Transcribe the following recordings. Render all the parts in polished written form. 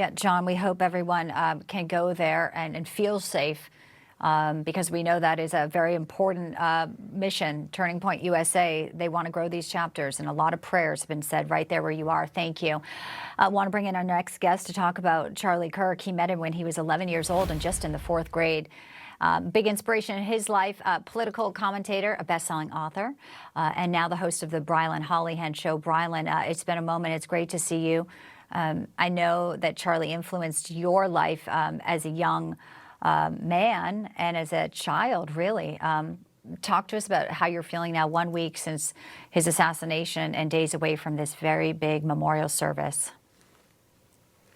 Yeah, John, we hope everyone can go there and feel safe because we know that is a very important mission. Turning Point USA, they want to grow these chapters, and a lot of prayers have been said right there where you are. Thank you. I want to bring in our next guest to talk about Charlie Kirk. He met him when he was 11 years old and just in the 4th grade. Big inspiration in his life, political commentator, a best-selling author, and now the host of the Brilyn Hollyhand show. Brilyn, it's been a moment. It's great to see you. I know that Charlie influenced your life as a young man and as a child, really. Talk to us about how you're feeling now, 1 week since his assassination and days away from this very big memorial service.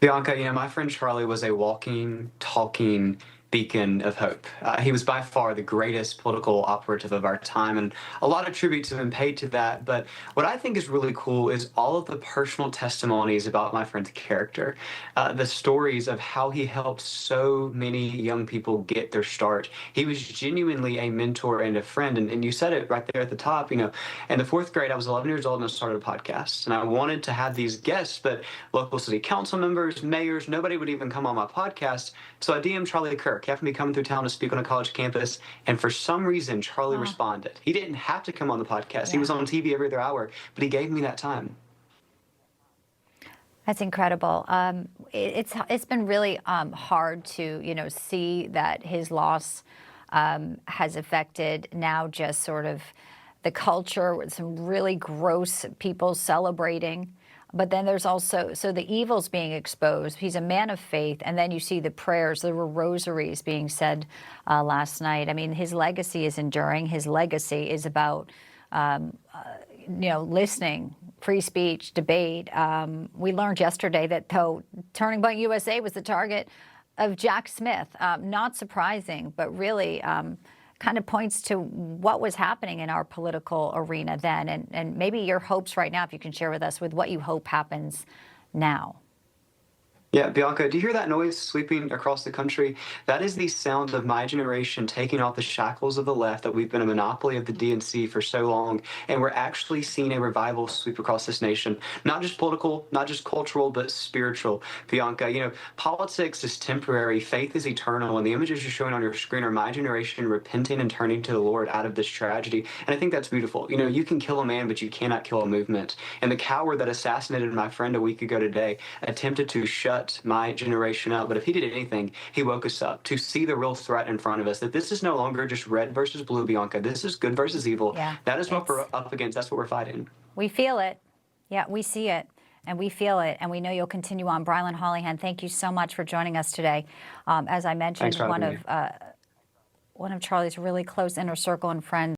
Bianca, my friend Charlie was a walking, talking beacon of hope. He was by far the greatest political operative of our time, and a lot of tributes have been paid to that. But what I think is really cool is all of the personal testimonies about my friend's character, the stories of how he helped so many young people get their start. He was genuinely a mentor and a friend, and you said it right there at the top. In the 4th grade, I was 11 years old and I started a podcast, and I wanted to have these guests, but local city council members, mayors, nobody would even come on my podcast. So I DM'd Charlie Kirk. He happened to be coming through town to speak on a college campus, and for some reason, Charlie responded. He didn't have to come on the podcast. He was on TV every other hour, but he gave me that time. That's incredible. It's been really hard to see that his loss has affected now just sort of the culture with some really gross people celebrating. But then there's also, so the evil's being exposed. He's a man of faith. And then you see the prayers. There were rosaries being said last night. I mean, his legacy is enduring. His legacy is about, listening, free speech, debate. We learned yesterday that, though, Turning Point USA was the target of Jack Smith. Not surprising, but really kind of points to what was happening in our political arena then, and maybe your hopes right now, if you can share with us with what you hope happens now. Yeah, Bianca, do you hear that noise sweeping across the country? That is the sound of my generation taking off the shackles of the left that we've been a monopoly of the DNC for so long, and we're actually seeing a revival sweep across this nation. Not just political, not just cultural, but spiritual. Bianca, politics is temporary, faith is eternal, and the images you're showing on your screen are my generation repenting and turning to the Lord out of this tragedy, and I think that's beautiful. You can kill a man, but you cannot kill a movement, and the coward that assassinated my friend a week ago today attempted to shut my generation up, but if he did anything, he woke us up to see the real threat in front of us, that this is no longer just red versus blue, Bianca. This is good versus evil. Yeah, that is what we're up against. That's what we're fighting. We feel it. Yeah, we see it, and we feel it, and we know you'll continue on. Brilyn Hollyhand, thank you so much for joining us today. As I mentioned, one of Charlie's really close inner circle and friends.